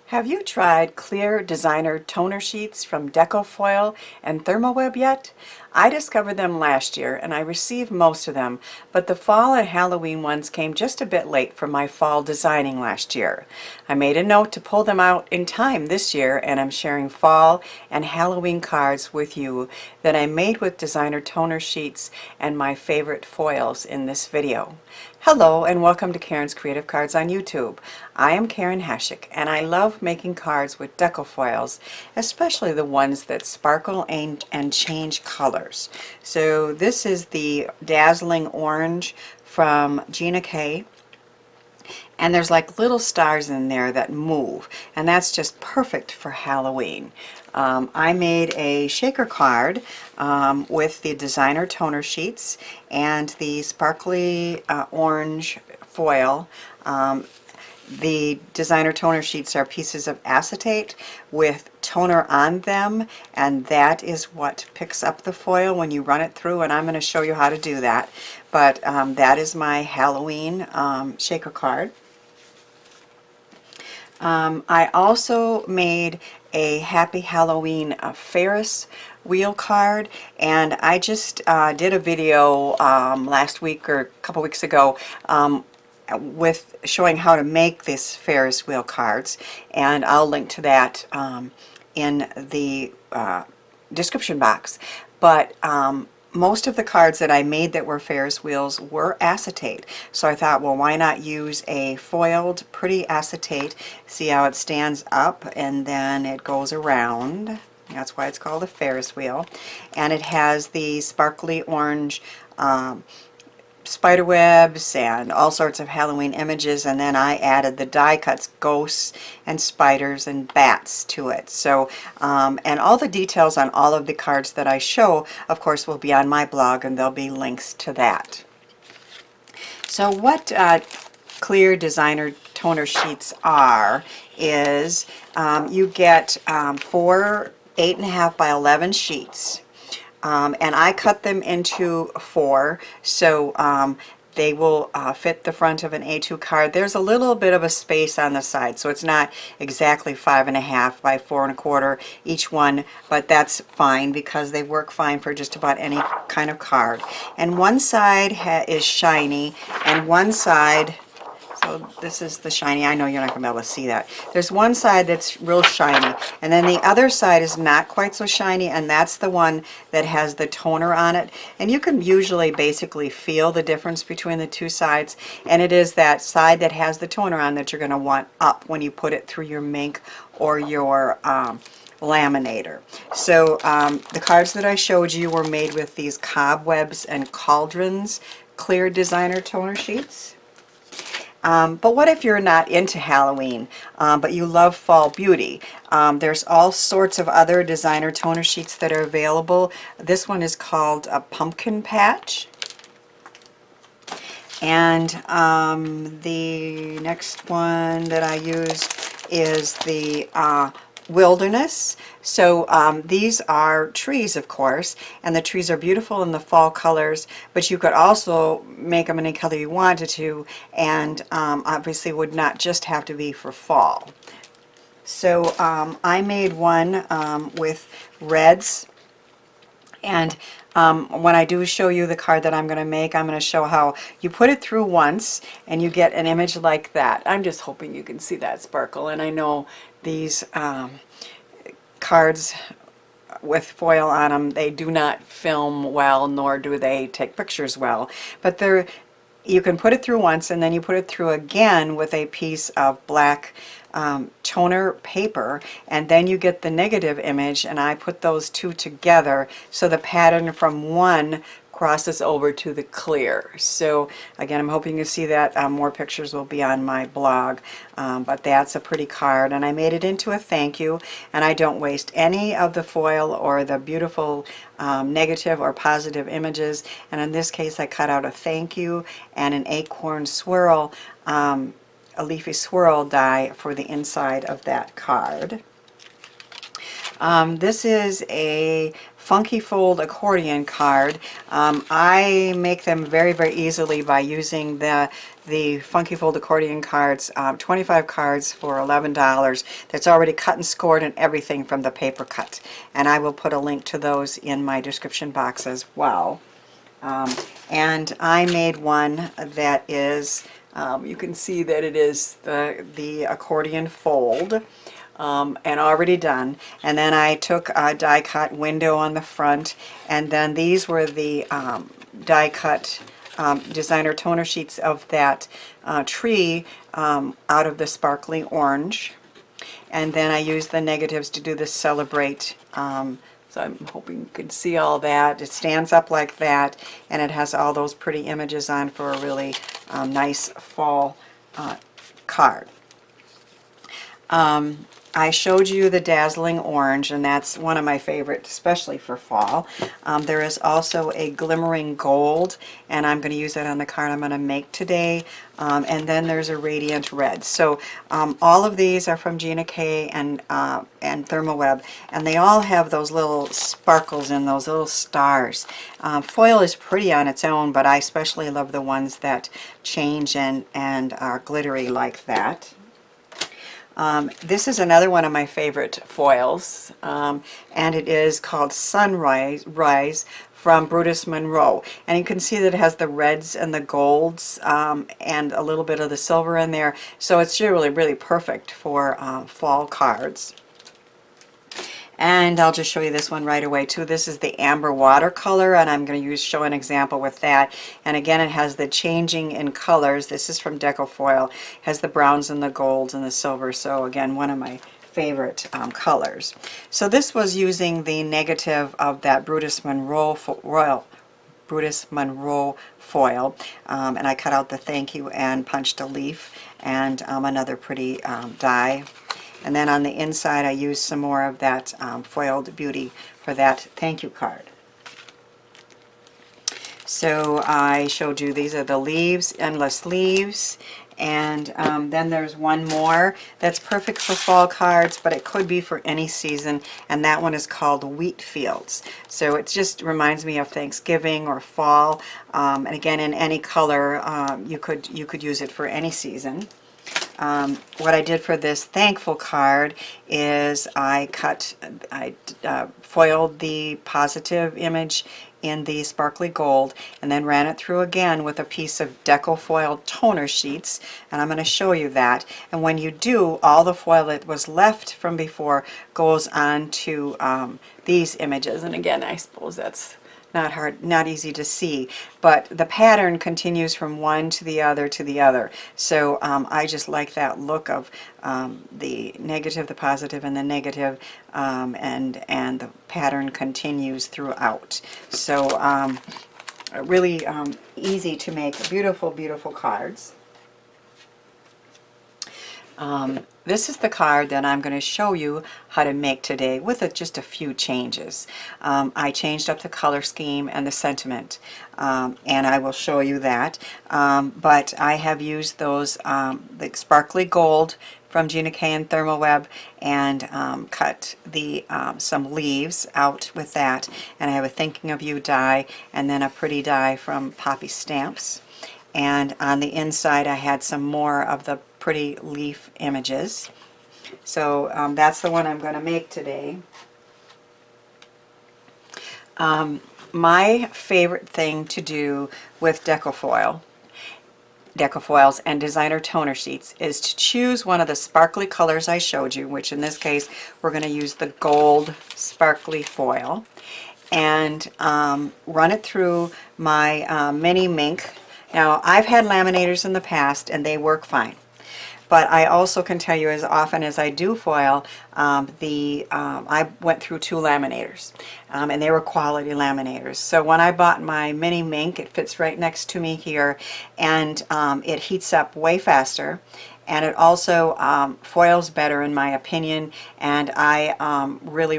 Have you tried clear designer toner sheets from Deco Foil and Therm O Web yet? I discovered them last year and I received most of them, but the fall and Halloween ones came just a bit late for my fall designing last year. I made a note to pull them out in time this year, and I'm sharing fall and Halloween cards with you that I made with designer toner sheets and my favorite foils in this video. Hello and welcome to Karen's Creative Cards on YouTube. I am Karen Hashik and I love making cards with Deco foils, especially the ones that sparkle and change colors. So this is the Dazzling Orange from Gina K. And there's like little stars in there that move, and that's just perfect for Halloween. I made a shaker card with the designer toner sheets and the sparkly orange foil. The designer toner sheets are pieces of acetate with toner on them, and that is what picks up the foil when you run it through, and I'm going to show you how to do that. But that is my Halloween shaker card. I also made a Happy Halloween Ferris wheel card, and I just did a video last week or a couple weeks ago with showing how to make this Ferris wheel cards, and I'll link to that in the description box. But most of the cards that I made that were Ferris wheels were acetate, so I thought, well, why not use a foiled pretty acetate. See how it stands up and then it goes around. That's why it's called a Ferris wheel. And it has the sparkly orange spider webs and all sorts of Halloween images, and then I added the die cuts, ghosts and spiders and bats to it. So and all the details on all of the cards that I show, of course, will be on my blog, and there'll be links to that. So what clear designer toner sheets are is you get 4 8.5 by 11 sheets. And I cut them into 4, so they will fit the front of an A2 card. There's a little bit of a space on the side, so it's not exactly 5.5 by 4.25 each one, but that's fine because they work fine for just about any kind of card. And one side is shiny, and one side, so this is the shiny. I know you're not going to be able to see that. There's one side that's real shiny, and then the other side is not quite so shiny, and that's the one that has the toner on it. And you can usually basically feel the difference between the two sides, and it is that side that has the toner on that you're going to want up when you put it through your Minc or your laminator. So the cards that I showed you were made with these Cobwebs and Cauldrons clear designer toner sheets. But what if you're not into Halloween, but you love fall beauty? There's all sorts of other designer toner sheets that are available. This one is called a Pumpkin Patch. And the next one that I use is the Wilderness. So these are trees, of course, and the trees are beautiful in the fall colors, but you could also make them any color you wanted to, and obviously would not just have to be for fall. So I made one with reds, and when I do show you the card that I'm going to make, I'm going to show how you put it through once and you get an image like that. I'm just hoping you can see that sparkle, and I know these cards with foil on them, they do not film well, nor do they take pictures well, but you can put it through once, and then you put it through again with a piece of black toner paper, and then you get the negative image, and I put those two together so the pattern from one crosses over to the clear. So again, I'm hoping you see that. More pictures will be on my blog, but that's a pretty card, and I made it into a thank you, and I don't waste any of the foil or the beautiful negative or positive images. And in this case, I cut out a thank you and an acorn swirl, a leafy swirl die for the inside of that card. This is a Funky Fold accordion card. I make them very, very easily by using the Funky Fold accordion cards, 25 cards for $11. That's already cut and scored and everything from the paper cut. And I will put a link to those in my description box as well. And I made one that is, you can see that it is the accordion fold. And already done. And then I took a die cut window on the front, and then these were the die cut designer toner sheets of that tree out of the sparkly orange. And then I used the negatives to do the celebrate. So I'm hoping you can see all that. It stands up like that, and it has all those pretty images on for a really nice fall card. I showed you the dazzling orange, and that's one of my favorites, especially for fall. There is also a glimmering gold, and I'm going to use that on the card I'm going to make today. And then there's a radiant red. So all of these are from Gina and Therm O Web, and they all have those little sparkles in those little stars. Foil is pretty on its own, but I especially love the ones that change and are glittery like that. This is another one of my favorite foils, and it is called Sunrise from Brutus Monroe. And you can see that it has the reds and the golds and a little bit of the silver in there. So it's really, really perfect for fall cards. And I'll just show you this one right away too. This is the amber watercolor, and I'm going to show an example with that. And again, it has the changing in colors. This is from Deco Foil. It has the browns and the golds and the silver. So again, one of my favorite colors. So this was using the negative of that Brutus Monroe foil, and I cut out the thank you and punched a leaf and another pretty die. And then on the inside I used some more of that foiled beauty for that thank you card. So I showed you these are the leaves, endless leaves, and then there's one more that's perfect for fall cards, but it could be for any season, and that one is called Wheat Fields. So it just reminds me of Thanksgiving or fall, and again in any color. You could use it for any season. What I did for this thankful card is I foiled the positive image in the sparkly gold and then ran it through again with a piece of Deco Foil toner sheets, and I'm going to show you that. And when you do, all the foil that was left from before goes on to these images. And again, I suppose that's not easy to see, but the pattern continues from one to the other to the other. So I just like that look of the negative, the positive, and the negative, and the pattern continues throughout. So really easy to make beautiful, beautiful cards. This is the card that I'm going to show you how to make today with just a few changes. I changed up the color scheme and the sentiment, and I will show you that. But I have used those the sparkly gold from Gina and Therm O Web and cut the some leaves out with that. And I have a Thinking of You die and then a pretty die from Poppy Stamps. And on the inside I had some more of the pretty leaf images. So that's the one I'm going to make today. My favorite thing to do with Deco Foils and designer toner sheets is to choose one of the sparkly colors I showed you, which in this case we're going to use the gold sparkly foil, and run it through my mini Minc. Now, I've had laminators in the past and they work fine, but I also can tell you as often as I do foil, I went through 2 laminators, and they were quality laminators. So when I bought my mini Minc, it fits right next to me here, and it heats up way faster, and it also foils better in my opinion, and I really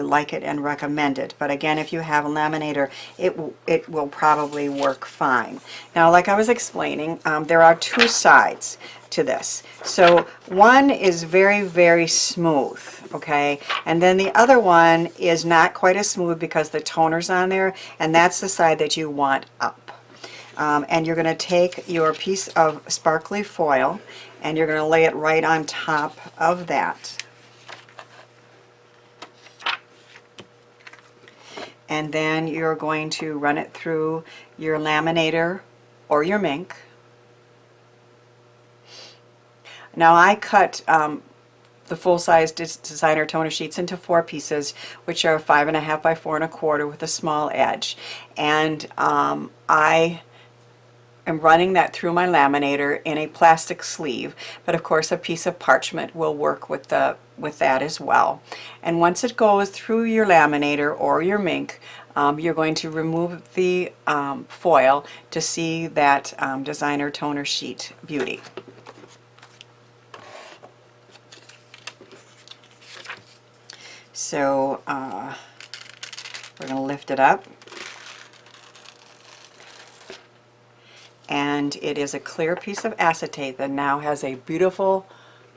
like it and recommend it. But again, if you have a laminator, it will probably work fine. Now, like I was explaining, there are two sides to this. So one is very smooth, okay, and then the other one is not quite as smooth because the toner's on there, and that's the side that you want up. And you're going to take your piece of sparkly foil and you're going to lay it right on top of that. And then you're going to run it through your laminator or your Minc. Now I cut the full-size designer toner sheets into 4 pieces, which are 5.5 by 4.25 with a small edge. And I am running that through my laminator in a plastic sleeve, but of course a piece of parchment will work with that as well. And once it goes through your laminator or your Minc, you're going to remove the foil to see that designer toner sheet beauty. So we're going to lift it up, and it is a clear piece of acetate that now has a beautiful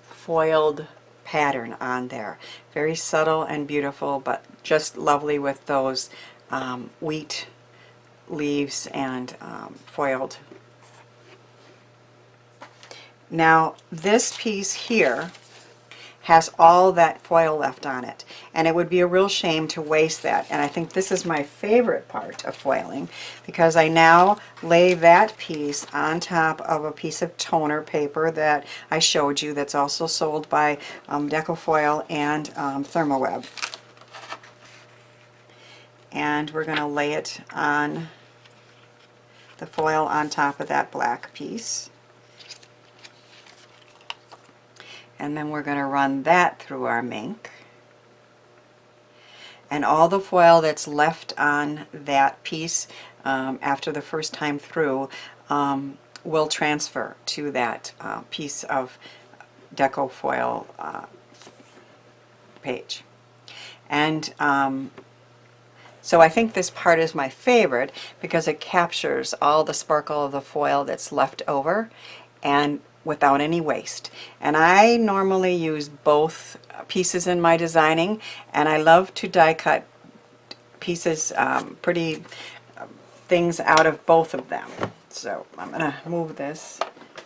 foiled pattern on there. Very subtle and beautiful, but just lovely with those wheat leaves and foiled. Now this piece here has all that foil left on it, and it would be a real shame to waste that. And I think this is my favorite part of foiling, because I now lay that piece on top of a piece of toner paper that I showed you that's also sold by Deco Foil and Therm O Web. And we're going to lay it on the foil on top of that black piece. And then we're going to run that through our Minc. And all the foil that's left on that piece after the first time through will transfer to that piece of Deco Foil page. And so I think this part is my favorite because it captures all the sparkle of the foil that's left over and without any waste. And I normally use both pieces in my designing, and I love to die cut pieces, pretty things out of both of them. So I'm going to move this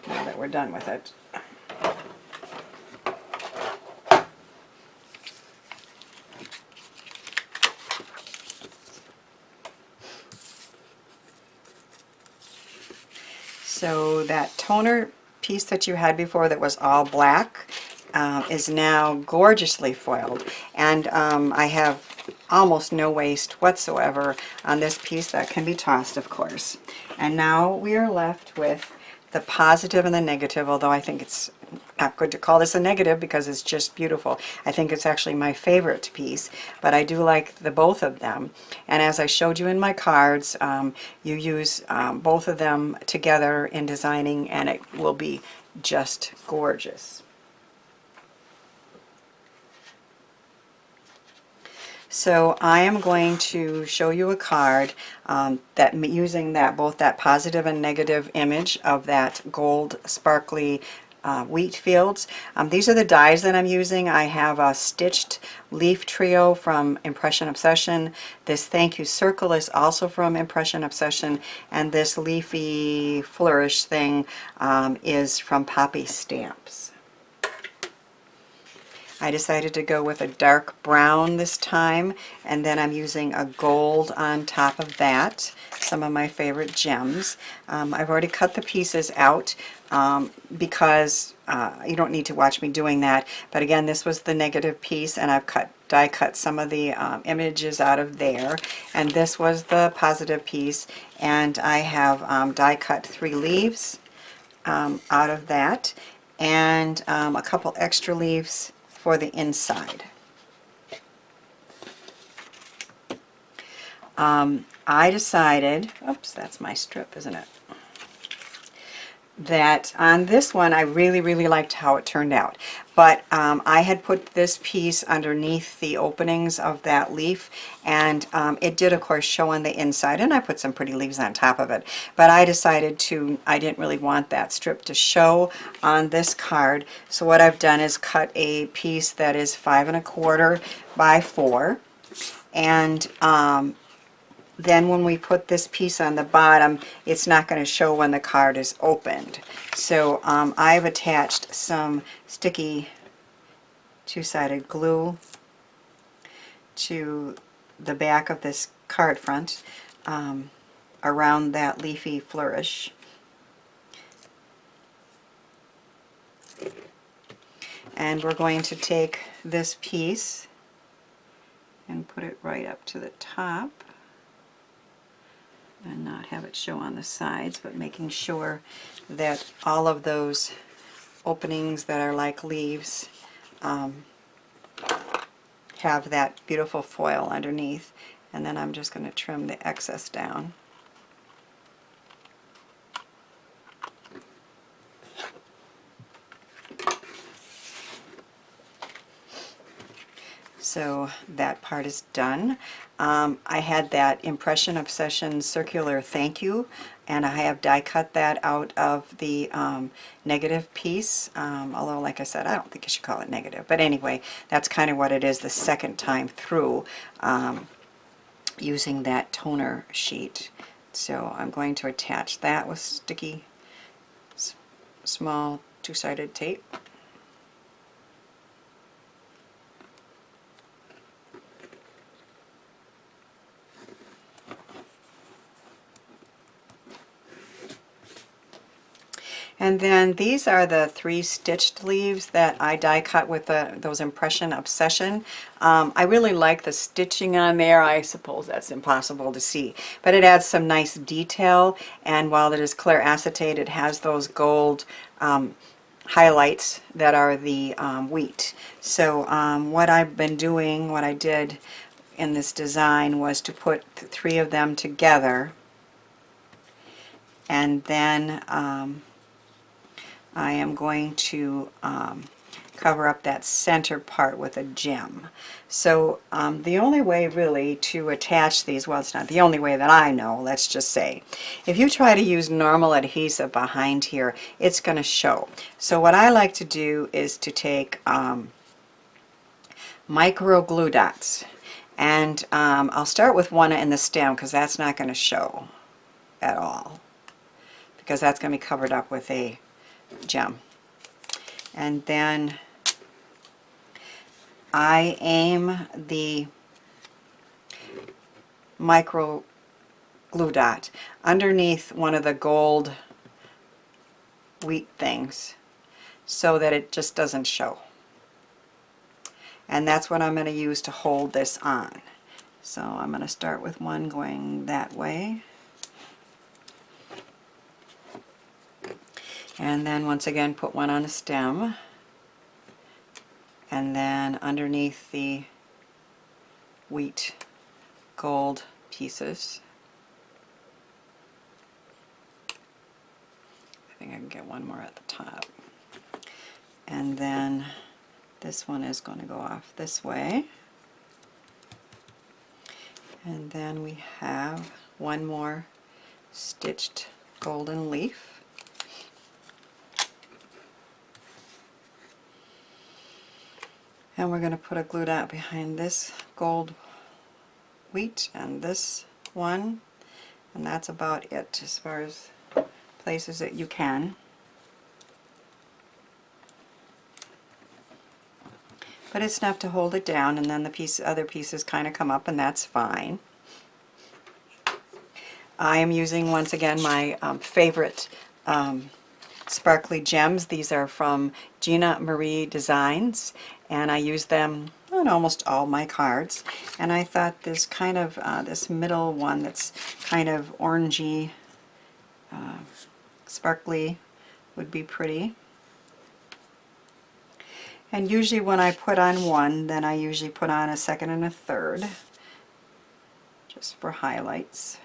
now that we're done with it. So that toner piece that you had before that was all black is now gorgeously foiled, and I have almost no waste whatsoever on this piece that can be tossed, of course. And now we are left with the positive and the negative, although I think it's not good to call this a negative because it's just beautiful. I think it's actually my favorite piece, but I do like the both of them. And as I showed you in my cards, you use both of them together in designing, and it will be just gorgeous. So I am going to show you a card that using that both that positive and negative image of that gold sparkly wheat fields. These are the dies that I'm using. I have a stitched leaf trio from Impression Obsession. This thank you circle is also from Impression Obsession, and this Leafy Flourish thing is from Poppy Stamps. I decided to go with a dark brown this time, and then I'm using a gold on top of that, some of my favorite gems. I've already cut the pieces out because you don't need to watch me doing that, but again, this was the negative piece, and I've die cut some of the images out of there, and this was the positive piece, and I have die cut 3 leaves out of that, and a couple extra leaves for the inside. I decided, oops, that's my strip, isn't it? that on this one I really liked how it turned out, but I had put this piece underneath the openings of that leaf, and it did of course show on the inside, and I put some pretty leaves on top of it, but I decided I didn't really want that strip to show on this card. So what I've done is cut a piece that is 5 1/4 by 4, and then when we put this piece on the bottom, it's not going to show when the card is opened. So I've attached some sticky two-sided glue to the back of this card front around that Leafy Flourish. And we're going to take this piece and put it right up to the top, and not have it show on the sides, but making sure that all of those openings that are like leaves have that beautiful foil underneath. And then I'm just going to trim the excess down. So that part is done. I had that Impression Obsession circular thank you, and I have die cut that out of the negative piece, although like I said, I don't think you should call it negative, but anyway, that's kind of what it is the second time through using that toner sheet. So I'm going to attach that with sticky small two-sided tape. And then these are the 3 stitched leaves that I die cut with those Impression Obsession. I really like the stitching on there. I suppose that's impossible to see, but it adds some nice detail, and while it is clear acetate, it has those gold highlights that are the wheat. So what I've been doing, what I did in this design was to put 3 of them together, and then I am going to cover up that center part with a gem. So the only way really to attach these, well, it's not the only way that I know, let's just say, if you try to use normal adhesive behind here, it's going to show. So what I like to do is to take micro glue dots, and I'll start with one in the stem because that's not going to show at all, because that's going to be covered up with a gem. And then I aim the micro glue dot underneath one of the gold wheat things so that it just doesn't show. And that's what I'm going to use to hold this on. So I'm going to start with one going that way. And then once again put one on the stem, and then underneath the wheat gold pieces. I think I can get one more at the top. And then this one is going to go off this way. And then we have one more stitched golden leaf. And we're going to put a glue dot behind this gold wheat and this one, and that's about it as far as places that you can. But it's enough to hold it down, and then the other pieces kind of come up, and that's fine. I am using once again my favorite sparkly gems. These are from Gina Marie Designs, and I use them on almost all my cards. And I thought this kind of this middle one that's kind of orangey, sparkly would be pretty. And usually when I put on one, then I usually put on a second and a third, just for highlights.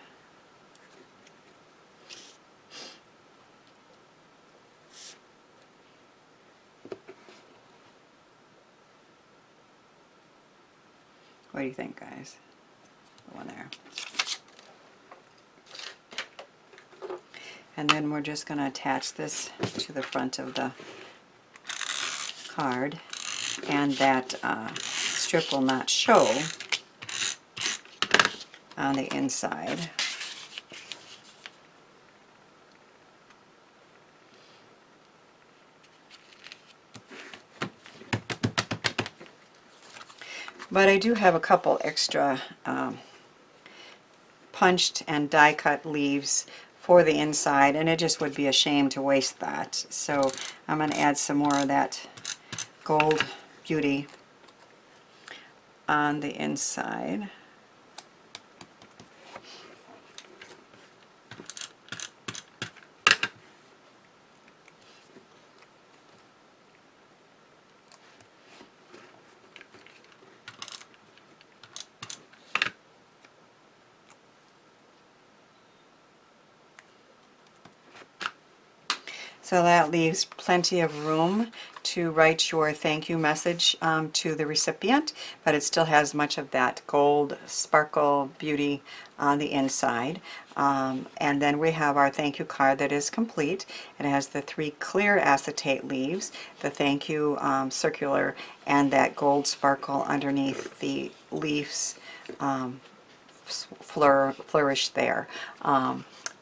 What do you think, guys? Go in there. And then we're just going to attach this to the front of the card, and that strip will not show on the inside. But I do have a couple extra punched and die cut leaves for the inside, and it just would be a shame to waste that. So I'm going to add some more of that gold beauty on the inside. So that leaves plenty of room to write your thank you message to the recipient, but it still has much of that gold sparkle beauty on the inside. And then we have our thank you card that is complete. It has the 3 clear acetate leaves, the thank you circular, and that gold sparkle underneath the leaves flourish there.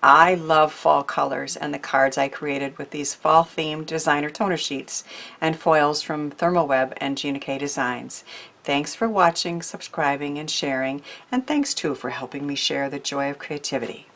I love fall colors, and the cards I created with these fall themed designer toner sheets and foils from Therm O Web and Gina Designs. Thanks for watching, subscribing, and sharing, and thanks too for helping me share the joy of creativity.